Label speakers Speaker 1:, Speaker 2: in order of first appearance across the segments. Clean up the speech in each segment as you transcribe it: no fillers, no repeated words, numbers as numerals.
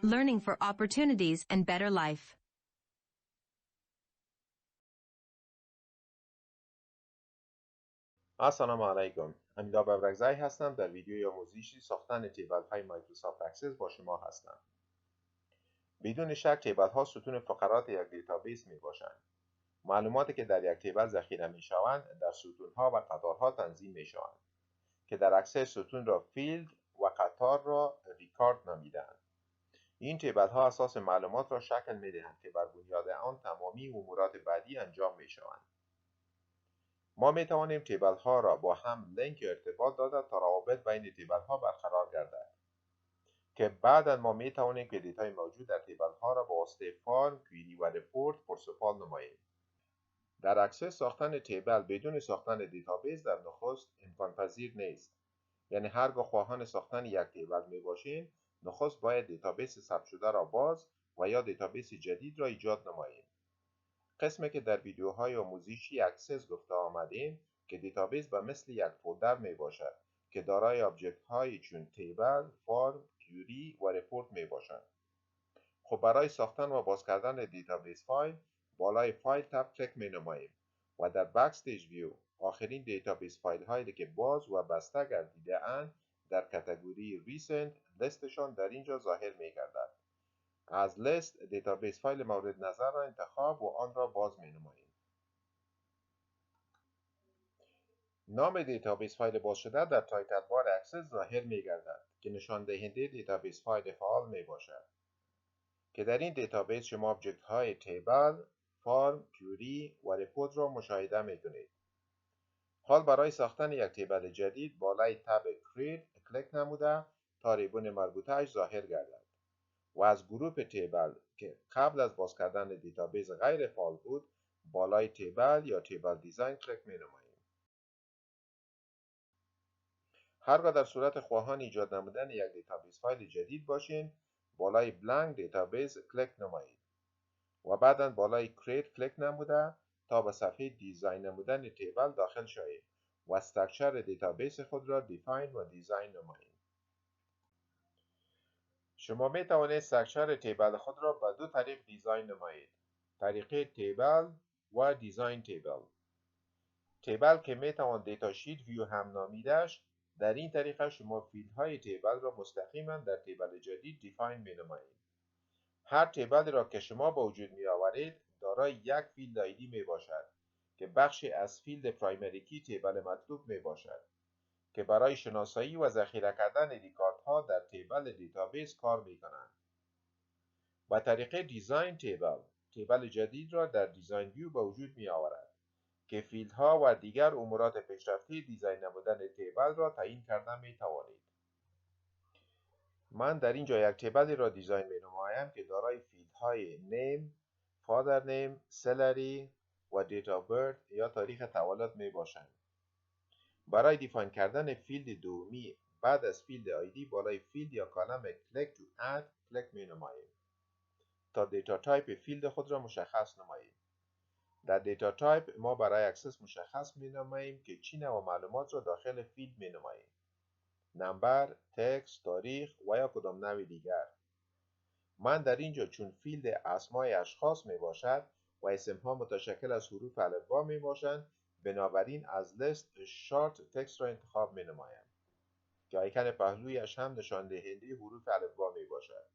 Speaker 1: Learning for opportunities and better life.
Speaker 2: السلام علیکم. امیدوار ببرگزایی هستم. در ویدیوی آموزشی ساختن تیبل های مایکروسافت اکسس با شما هستم. بدون شک تیبل ها ستون فقرات یک دیتابیس می باشند. معلوماتی که در یک تیبل ذخیره می شوند در ستون ها و قطارها تنظیم می شوند که در اکسس ستون را فیلد و قطار را ریکارد نامیده‌اند. این تیبل ها اساس معلومات را شکل می دهند که بر بنیاد آن تمامی امورات بعدی انجام می شوند. ما می توانیم تیبل ها را با هم لینک ارتباط داده تا روابط بین تیبل ها برقرار گردد که بعدا ما می توانیم که دیتای موجود در تیبل ها را با واسطه فارم، کویری و رپورت پرس‌وپال نماییم. در اکسس ساختن تیبل بدون ساختن دیتابیس در نخست امکان پذیر نیست. یعنی هرگاه خواهان ساختن یک تیبل می باشیم، نخست باید دیتابیس ثبت شده را باز و یا دیتابیس جدید را ایجاد نماییم. قسمی که در ویدیوهای آموزشی اکسس گفته آمدیم که دیتابیس به مثل یک فولدر می باشد که دارای آبجکت هایی چون تیبل، فارم، کویری و رپورت می باشند. خب برای ساختن و باز کردن دیتابیس فایل بالای فایل تب کلیک می نماییم و در بکستیج ویو آخرین دیتابیس فایل هایی که باز و بسته گردیده اند در کاتگوری ریسنت لیستشان در اینجا ظاهر می گردد. از لیست دیتابیس فایل مورد نظر را انتخاب و آن را باز می نماییم. نام دیتابیس فایل باز شده در تایتل بار اکسس ظاهر می گردد که نشان دهنده دیتابیس فایل فعال می باشد که در این دیتابیس شما آبجکت های تیبل، فارم، کویری و رپورت را مشاهده می کنید. حال برای ساختن یک تیبل جدید بالای تب کریت کلیک نموده تا ریبون مربوطه‌اش ظاهر گردد و از گروپ تیبل که قبل از باز کردن دیتابیس غیر فعال بود بالای تیبل یا تیبل دیزاین کلیک می نماییم. هرگاه در صورت خواهان ایجاد نمودن یک دیتابیس فایل جدید باشین بالای بلانک دیتابیس کلیک نمایید و بعدا بالای کریت کلیک نموده تا به صفحه دیزاین نمودن تیبل داخل شوید و استراکچر دیتابیس خود را دیفاین و دیزاین نمایید. شما می توانید استراکچر تیبل خود را به دو طریق دیزاین نمایید: طریقه تیبل و دیزاین تیبل. تیبل که می توان دیتا شیت ویو هم نامیدش، در این طریقه شما فیلد های تیبل را مستقیما در تیبل جدید دیفاین می نمایید. هر تیبلی را که شما به وجود می آورید دارای یک فیلد آیدی می باشد که بخشی از فیلد پرایمری کی تیبل مطلوب می باشد که برای شناسایی و ذخیره کردن ریکارد ها در تیبل دیتابیس کار می کنند. با طریقه دیزاین تیبل جدید را در دیزاین ویو به وجود می آورد که فیلدها و دیگر امورات پیشرفته دیزاین نمودن تیبل را تعیین کرده می توانید. من در اینجا یک تیبلی را دیزاین می نمایم که دارای فیلدهای نیم، فادر نیم، سلری و دیت آف برث یا تاریخ تولد می باشند. برای دیفاین کردن فیلد دومی بعد از فیلد آیدی بالای فیلد یا کالم کلیک تو اد کلیک می نماییم تا دیتا تایپ فیلد خود را مشخص نماییم. در دیتا تایپ ما برای اکسس مشخص می نماییم که چی نوع معلومات را داخل فیلد می نماییم: نمبر، تکست، تاریخ و یا کدام نوع دیگر. من در اینجا چون فیلد اسمای اشخاص می باشد و اسم ها متشکل از حروف الفبا می باشند، بنابراین از لیست شارت تکست را انتخاب می نمایم که آیکن پهلویش هم نشان دهنده حروف الفبا می باشد.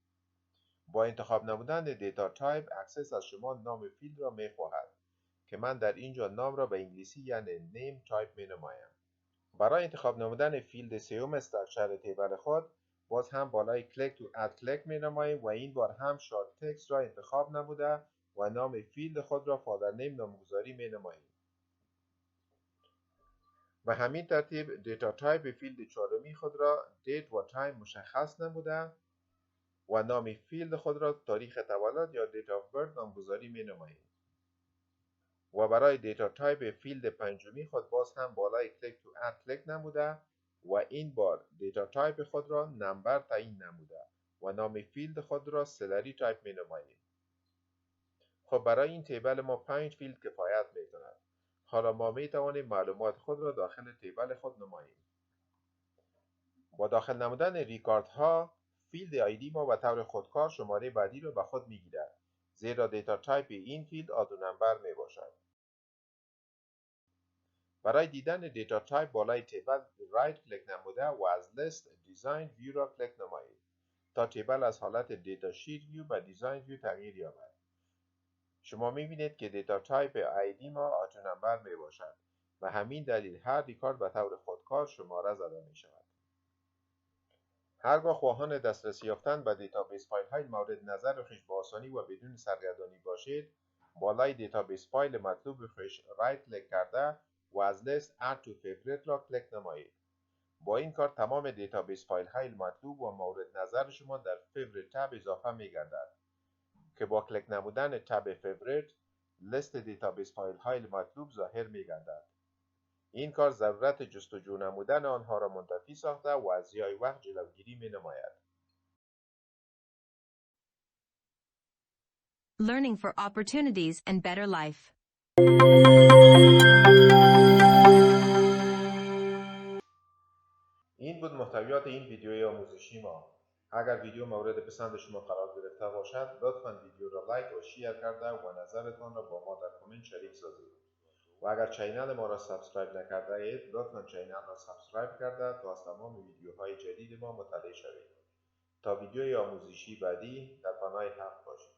Speaker 2: با انتخاب نمودن دیتا تایپ اکسس از شما نام فیلد را می خواهد که من در اینجا نام را به انگلیسی یعنی نیم تایپ می نمایم. برای انتخاب نمودن فیلد سوم استراکچر تیبل خود باز هم بالای کلیک تو اد کلیک می نماییم و این بار هم شارت تکست را انتخاب نموده و نام فیلد خود را فادر نیم نامگذاری می نماییم. و همین ترتیب دیتا تایپ فیلد چهارمی خود را دیت و تایم مشخص نموده و نام فیلد خود را تاریخ تولد یا دیت آف برث نامگذاری می نماییم. و برای دیتا تایپ فیلد پنجمی خود باز هم بالای کلیک تو اد کلیک نموده و این بار دیتا تایپ خود را نمبر تعیین نموده و نام فیلد خود را سلری تایپ می نماییم. خب برای این تیبل ما 5 فیلد کفایت می کند. حالا ما می توانیم معلومات خود را داخل تیبل خود نماییم. با داخل نمودن ریکارد ها فیلد آیدی ما به طور خودکار شماره بعدی را به خود میگیرد، زیرا دیتا تایپ این فیلد آدو نمبر می باشد. برای دیدن دیتا تایپ بالای تیبل رایت کلیک نموده و از لیست دیزاین ویو را کلیک نمایید تا تیبل از حالت دیتا شیت ویو به دیزاین ویو تغییر یابد. شما می‌بینید که دیتا تایپ آیدی ما آتو نمبر می باشد و همین دلیل هر ریکارد به طور خودکار شماره زده می شود. هرگاه خواهان دسترسی یافتن به دیتابیس فایل های مورد نظر خویش با آسانی و بدون سرگردانی باشید، بالای دیتابیس فایل مطلوب خویش رایت کلیک کرده و از لیست Add to Favorite را کلیک نمایید. با این کار تمام دیتابیس فایل های مطلوب و مورد نظر شما در فیوریت تب اضافه می گردد که با کلیک نمودن تب فیوریت لیست دیتابیس فایل های مطلوب ظاهر می گردد. این کار ضرورت جستجو نمودن آنها را منتفی ساخته و از ضیاع وقت جلوگیری می نماید.
Speaker 1: Learning for opportunities and better life.
Speaker 2: این بود محتویات این ویدیوی آموزشی ما. اگر ویدیو مورد پسند شما قرار گرفته باشد، لطفاً ویدیو را لایک و شیر کرده و نظرتان را با ما در کامنت شریک سازید. و اگر چینل ما را سابسکرایب نکرده اید، لطفاً چینل را سابسکرایب کرده تا از تمام ویدیوهای جدید ما مطلع شوید. تا ویدیوی آموزشی بعدی، در پناه حق باشید.